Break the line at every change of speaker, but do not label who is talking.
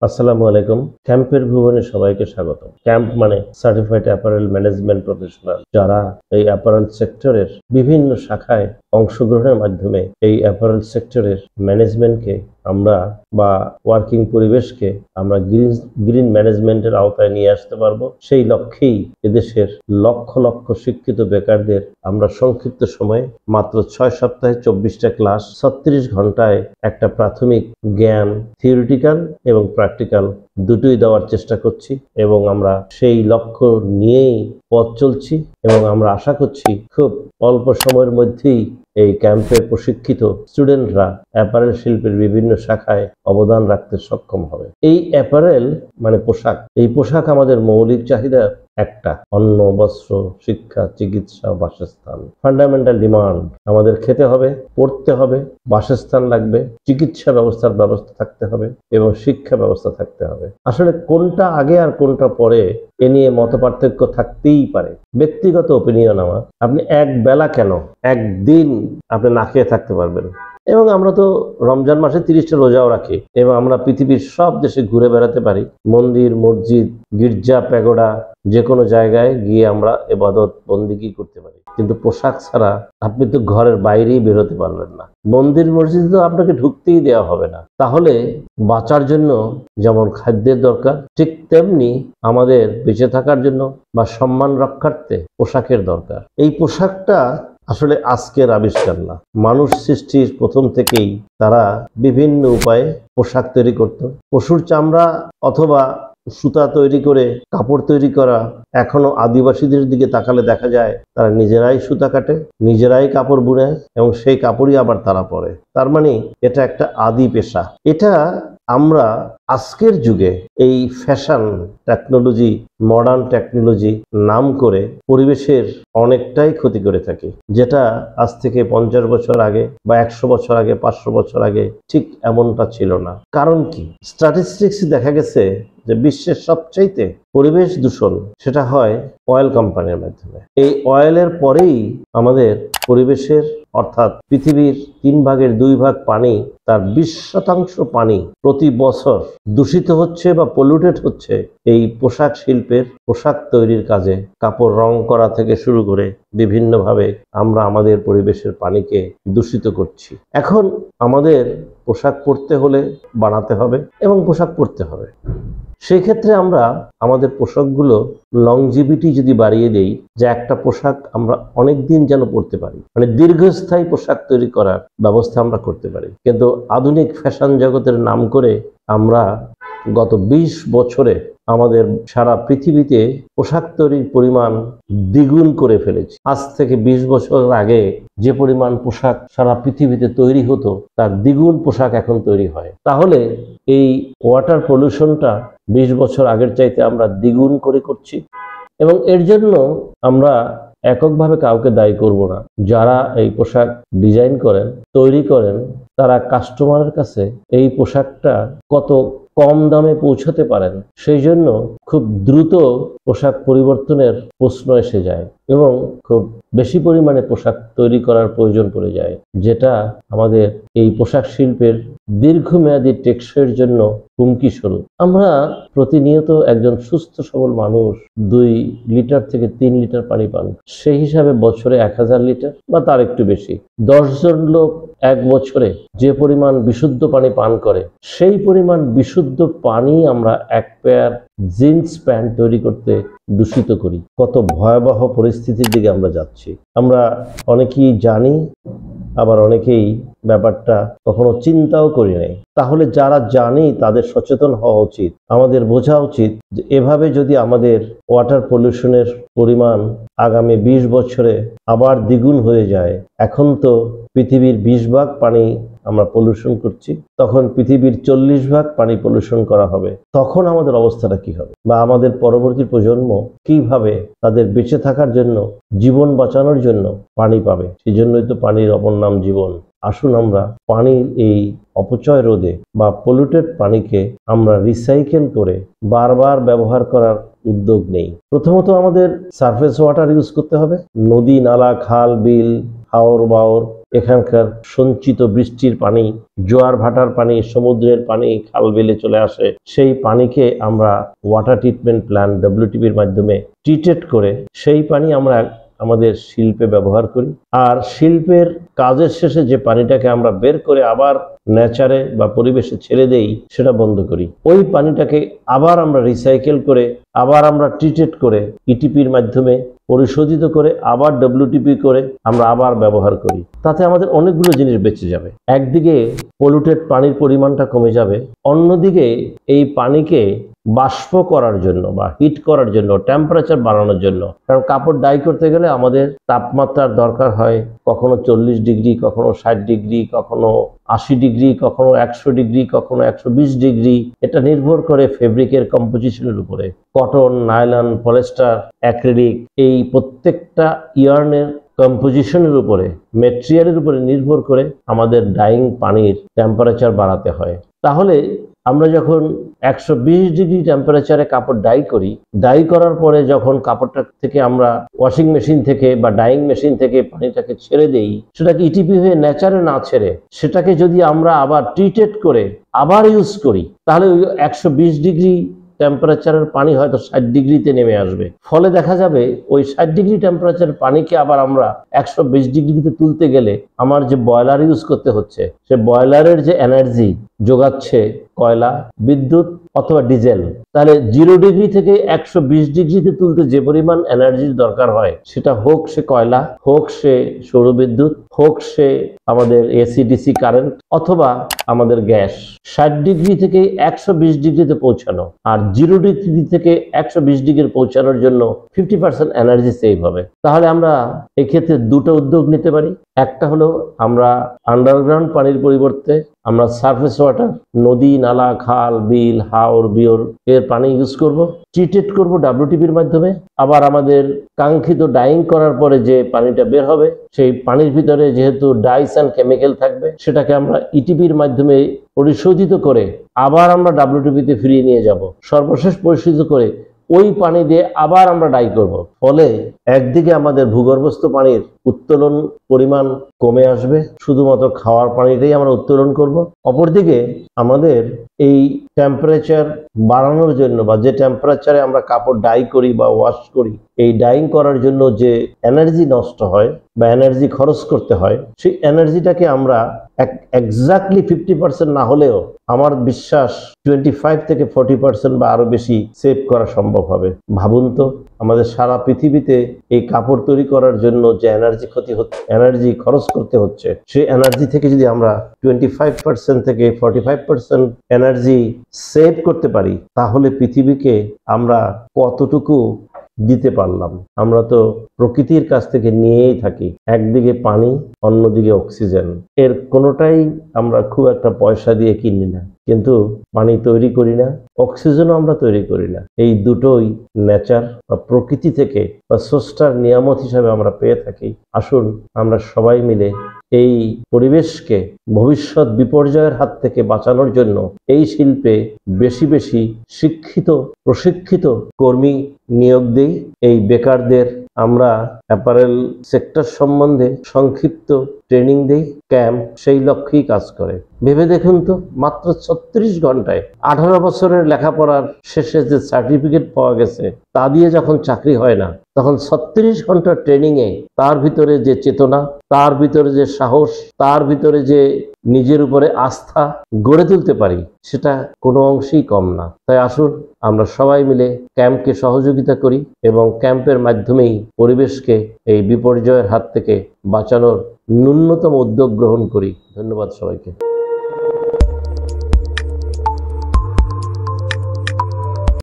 আসসালামু আলাইকুম। ক্যাম্পের ভুবনে সবাইকে স্বাগত। ক্যাম্প মানে সার্টিফাইড অ্যাপারেল ম্যানেজমেন্ট প্রফেশনাল, যারা এই অ্যাপারেল সেক্টরের বিভিন্ন শাখায় অংশগ্রহণের মাধ্যমে এই অ্যাপারেল সেক্টরের ম্যানেজমেন্টকে আমরা বা ওয়ার্কিং পরিবেশকে আমরা গ্রিন ম্যানেজমেন্টের আওতায় নিয়ে আসতে পারবো। সেই লক্ষ্যেই এদেশের লক্ষ লক্ষ শিক্ষিত বেকারদের আমরা সংক্ষিপ্ত সময়ে মাত্র 6 সপ্তাহে 24টা ক্লাস 36 ঘন্টায় একটা প্রাথমিক জ্ঞান থিওরিটিক্যাল এবং প্র্যাকটিক্যাল দুটোই দেওয়ার চেষ্টা করছি এবং আমরা সেই লক্ষ্য নিয়েই পথ চলছি এবং আমরা আশা করছি খুব অল্প সময়ের মধ্যেই এই ক্যাম্পের প্রশিক্ষিত স্টুডেন্টরা অ্যাপারেল শিল্পের বিভিন্ন শাখায় অবদান রাখতে সক্ষম হবে। এই অ্যাপারেল মানে পোশাক, এই পোশাক আমাদের মৌলিক চাহিদা একটা, অন্ন, বস্ত্র, শিক্ষা, চিকিৎসা, বাসস্থান, ফান্ডামেন্টাল ডিমান্ড। আমাদের খেতে হবে, পড়তে হবে, বাসস্থান লাগবে, চিকিৎসা ব্যবস্থা থাকতে হবে এবং শিক্ষা ব্যবস্থা থাকতে হবে। আসলে কোনটা আগে আর কোনটা পরে এ নিয়ে মতপার্থক্য থাকতেই পারে। ব্যক্তিগত ওপিনিয়ন আমার, আপনি এক বেলা কেন একদিন আপনি না খেয়ে থাকতে পারবেন। এবং আমরা তো রমজান মাসে 30টা রোজাও রাখি এবং আমরা পৃথিবীর সব দেশে ঘুরে বেড়াতে পারি। মন্দির, মসজিদ, গির্জা, প্যাগোডা যে কোনো জায়গায় গিয়ে আমরা ইবাদত বন্দেগী করতে পারি, কিন্তু পোশাক ছাড়া আপনি তো ঘরের বাইরেই বেরোতে পারবেন না। মন্দির, মসজিদে তো আপনাকে ঢুকতেই দেওয়া হবে না। তাহলে বাঁচার জন্য যেমন খাদ্যের দরকার, ঠিক তেমনি আমাদের বেঁচে থাকার জন্য বা সম্মান রক্ষার্থে পোশাকের দরকার। এই পোশাকটা আসলে আজকের আবিষ্কার না, মানুষ সৃষ্টির প্রথম থেকেই তারা বিভিন্ন উপায়ে পোশাক তৈরি করত। পশুর চামড়া অথবা সুতা তৈরি করে কাপড় তৈরি করা এখনো আদিবাসীদের দিকে তাকালে দেখা যায় তারা নিজেরাই সুতা কাটে, নিজেরাই কাপড় বুনে এবং সেই কাপড়ই আবার তারা পরে। তার মানে এটা একটা আদি পেশা। এটা আমরা আজকের যুগে এই ফ্যাশন টেকনোলজি, মডার্ন টেকনোলজি নাম করে পরিবেশের অনেকটাই ক্ষতি করে থাকি, যেটা আজ থেকে 50 বছর আগে বা 100 বছর আগে, 500 বছর আগে ঠিক এমনটা ছিল না। কারণ কি? স্ট্যাটিস্টিক্স দেখা গেছে যে বিশ্বের সবচাইতে পরিবেশ দূষণ সেটা হয় অয়েল কোম্পানির মাধ্যমে। এই অয়েলের পরেই আমাদের পরিবেশের অর্থাৎ পৃথিবীর 3 ভাগের 2 ভাগ পানি, তার 20% পানি প্রতি বছর দূষিত হচ্ছে বা পলিউটেড হচ্ছে এই পোশাক শিল্পের পোশাক তৈরির কাজে। কাপড় রং করা থেকে শুরু করে বিভিন্নভাবে আমরা আমাদের পরিবেশের পানিকে দূষিত করছি। এখন আমাদের পোশাক পরতে হলে বানাতে হবে এবং পোশাক পরতে হবে। সেই ক্ষেত্রে আমরা আমাদের পোশাকগুলো লংজিভিটি যদি বাড়িয়ে দেই, যে একটা পোশাক আমরা অনেক দিন যেন পরতে পারি, মানে দীর্ঘস্থায়ী পোশাক তৈরি করার ব্যবস্থা আমরা করতে পারি। কিন্তু আধুনিক ফ্যাশন জগতের নাম করে আমরা গত 20 বছরে আমাদের সারা পৃথিবীতে পোশাক তৈরির পরিমাণ দ্বিগুণ করে ফেলেছি। আজ থেকে 20 বছর আগে যে পরিমাণ পোশাক সারা পৃথিবীতে তৈরি হতো তার দ্বিগুণ পোশাক এখন তৈরি হয়। তাহলে এই ওয়াটার পলিউশনটা 20 বছর আগের চাইতে আমরা দ্বিগুণ করে করছি এবং এর জন্য আমরা এককভাবে কাউকে দায়ী করব না। যারা এই পোশাক ডিজাইন করেন, তৈরি করেন, তারা কাস্টমারের কাছে এই পোশাকটা কত কম দামে পৌঁছাতে পারেন সেই জন্য খুব দ্রুত পোশাক পরিবর্তনের প্রশ্ন এসে যায় এবং খুব বেশি পরিমাণে পোশাক তৈরি করার প্রয়োজন পড়ে যায়, যেটা আমাদের এই পোশাক শিল্পের দীর্ঘমেয়াদী টেকসইয়ের জন্য হুমকি স্বরূপ। আমরা প্রতিনিয়ত একজন সুস্থ সবল মানুষ 2 লিটার থেকে 3 লিটার পানি পান, সেই হিসাবে বছরে 1000 লিটার বা তার একটু বেশি। 10 জন লোক এক বছরে যে পরিমাণ বিশুদ্ধ পানি পান করে, সেই পরিমাণ বিশুদ্ধ পানি আমরা এক পেয়ার জিন্স প্যান্ট তৈরি করতে দূষিত করি। কত ভয়াবহ পরিস্থিতির দিকে আমরা যাচ্ছি আমরা অনেকেই জানি, আবার অনেকেই ব্যাপারটা কখনো চিন্তাও করি নাই। তাহলে যারা জানি তাদের সচেতন হওয়া উচিত। আমাদের বোঝা উচিত যে এভাবে যদি আমাদের ওয়াটার পলিউশনের পরিমাণ আগামী 20 বছরে আবার দ্বিগুণ হয়ে যায়, এখন তো পৃথিবীর 20 ভাগ পানি আমরা পলিউশন করছি, তখন পৃথিবীর 40 ভাগ পানি পলিউশন করা হবে। তখন আমাদের অবস্থাটা কি হবে বা আমাদের পরবর্তী প্রজন্ম কিভাবে তাদের বেঁচে থাকার জন্য, জীবন বাঁচানোর জন্য পানি পাবে? সেই জন্যই তো পানির অপর নাম জীবন। আসুন আমরা পানির এই অপচয় রোধে বা পলিউটেড পানিকে আমরা রিসাইকেল করে বারবার ব্যবহার করার উদ্যোগ নেই। প্রথমত আমাদের সারফেস ওয়াটার ইউজ করতে হবে। নদী, নালা, খাল, বিল, হাওর বাওর এখানকার সঞ্চিত বৃষ্টির পানি, জোয়ার ভাটার পানি, সমুদ্রের পানি খাল বিলে চলে আসে, সেই পানিকে আমরা ওয়াটার ট্রিটমেন্ট প্ল্যান্ট WTPর মাধ্যমে ট্রিটেড করে সেই পানি আমরা আমাদের শিল্পে ব্যবহার করি। আর শিল্পের কাজের শেষে যে পানিটাকে আমরা বের করে আবার নেচারে বা পরিবেশে ছেড়ে দেই, সেটা বন্ধ করি। ওই পানিটাকে আবার আমরা রিসাইকেল করে আবার আমরা ট্রিটেড করে ইটিপির মাধ্যমে পরিশোধিত করে আবার WTP করে আমরা আবার ব্যবহার করি। তাতে আমাদের অনেকগুলো জিনিস বেঁচে যাবে। একদিকে পলিউটেড পানির পরিমাণটা কমে যাবে, অন্যদিকে এই পানিকে বাষ্প করার জন্য বা হিট করার জন্য, টেম্পারেচার বাড়ানোর জন্য, কারণ কাপড় ডাই করতে গেলে আমাদের তাপমাত্রার দরকার হয়, কখনো 40 ডিগ্রি, কখনো 60 ডিগ্রি, কখনো 80 ডিগ্রি, কখনো 100 ডিগ্রি, কখনো 120 ডিগ্রি। এটা নির্ভর করে ফেব্রিকের কম্পোজিশনের উপরে। কটন, নাইলন, পলিস্টার, অ্যাক্রিলিক, এই প্রত্যেকটা ইয়ার্নের কম্পোজিশনের উপরে, মেটেরিয়ালের উপরে নির্ভর করে আমাদের ডাইং পানির টেম্পারেচার বাড়াতে হয়। তাহলে আমরা যখন 120 ডিগ্রি টেম্পারেচারে কাপড় ডাই করি, ডাই করার পরে যখন কাপড়টা থেকে আমরা ওয়াশিং মেশিন থেকে বা ডাইং মেশিন থেকে পানিটাকে ছেড়ে দেই, সেটাকে ইটিপি হয়ে নেচারে না ছেড়ে সেটাকে যদি আমরা আবার ট্রিটেড করে আবার ইউজ করি, তাহলে ওই 120 ডিগ্রি টেম্পারেচারের পানি হয়তো 60 ডিগ্রিতে নেমে আসবে। ফলে দেখা যাবে ওই 60 ডিগ্রি টেম্পারেচারের পানিকে আবার আমরা 120 ডিগ্রিতে তুলতে গেলে আমার যে বয়লার ইউজ করতে হচ্ছে, সে বয়লারের যে এনার্জি যোগাচ্ছে কয়লা, বিদ্যুৎ অথবা ডিজেল, তাহলে 0 ডিগ্রি থেকে 120 ডিগ্রিতে তুলতে যে পরিমাণ এনার্জির দরকার হয়, সেটা হোক সে কয়লা, হোক সে সৌরবিদ্যুৎ, হোক সে আমাদের AC/DC কারেন্ট অথবা আমাদের গ্যাস, 60 ডিগ্রি থেকে 120 ডিগ্রিতে পৌঁছানো। আর 0 ডিগ্রি থেকে 120 ডিগ্রি পৌঁছানোর জন্য 50% এনার্জি সেভ হবে। তাহলে আমরা এক্ষেত্রে দুটো উদ্যোগ নিতে পারি। একটা হলো আমরা আন্ডারগ্রাউন্ড পানির পরিবর্তে আমরা সারফেস ওয়াটার, নদী, নালা, খাল, বিল, হাওর, বিওর এর পানি ইউজ করব, ট্রিটেড করব WTPর মাধ্যমে। আবার আমাদের কাঙ্ক্ষিত ডাইং করার পরে যে পানিটা বের হবে, সেই পানির ভিতরে যেহেতু ডাইস অ্যান্ড কেমিক্যাল থাকবে, সেটাকে আমরা ইটিপির মাধ্যমে পরিশোধিত করে আবার আমরা WTPতে ফিরিয়ে নিয়ে যাব। সর্বশেষ পরিশোধিত করে ওই পানি দিয়ে আবার আমরা ডাই করব। ফলে একদিকে আমাদের ভূগর্ভস্থ পানির উত্তোলন পরিমাণ কমে আসবে, শুধুমাত্র খাওয়ার পানিটাই আমরা উত্তোলন করব। অপরদিকে আমাদের এই টেম্পারেচার বাড়ানোর জন্য বা যে টেম্পারেচারে আমরা কাপড় ডাই করি বা ওয়াশ করি, এই ডাইং করার জন্য যে এনার্জি নষ্ট হয় বা এনার্জি খরচ করতে হয়, সেই এনার্জিটাকে আমরা এক্স্যাক্টলি 50% না হলেও আমার বিশ্বাস 25 থেকে 40% বা আরো বেশি সেভ করা সম্ভব হবে। ভাবুন তো, আমাদের সারা পৃথিবীতে এই কাপড় তৈরি করার জন্য যে এনার্জি খরচ করতে হচ্ছে, সেই এনার্জি থেকে যদি আমরা 25% থেকে 45% এনার্জি সেভ করতে পারি, তাহলে পৃথিবীকে আমরা কতটুকু দিতে পারলাম। আমরা তো প্রকৃতির কাছ থেকে নিয়েই থাকি, একদিকে পানি, অন্যদিকে অক্সিজেন। এর কোনোটাই আমরা খুব একটা পয়সা দিয়ে কিনি না, কিন্তু পানি তৈরি করি না, অক্সিজেনও আমরা তৈরি করি না। এই দুটোই নেচার বা প্রকৃতি থেকে বা স্রষ্টার নিয়ামত হিসাবে আমরা পেয়ে থাকি। আসুন আমরা সবাই মিলে এই পরিবেশকে ভবিষ্যৎ বিপর্যয়ের হাত থেকে বাঁচানোর জন্য এই শিল্পে বেশি বেশি শিক্ষিত, প্রশিক্ষিত কর্মী নিয়োগ দেই। এই বেকারদের আমরা অ্যাপারেল সেক্টর সম্বন্ধে সংক্ষিপ্ত ট্রেনিং দেই। ক্যাম্প সেই লক্ষ্যেই কাজ করে। ভেবে দেখুন তো, মাত্র 36 ঘন্টায় 18 বছরের লেখাপড়ার শেষে যে সার্টিফিকেট পাওয়া গেছে, তা দিয়ে যখন চাকরি হয় না, তখন 36 ঘন্টার ট্রেনিংয়ে তার ভিতরে যে চেতনা, তার ভিতরে যে সাহস, তার ভিতরে যে নিজের উপরে আস্থা গড়ে তুলতে পারি, সেটা কোনো অংশেই কম না। তাই আসুন আমরা সবাই মিলে ক্যাম্পকে সহযোগিতা করি এবং ক্যাম্পের মাধ্যমেই পরিবেশকে এই বিপর্যয়ের হাত থেকে বাঁচানোর ন্যূনতম উদ্যোগ গ্রহণ করি। ধন্যবাদ সবাইকে।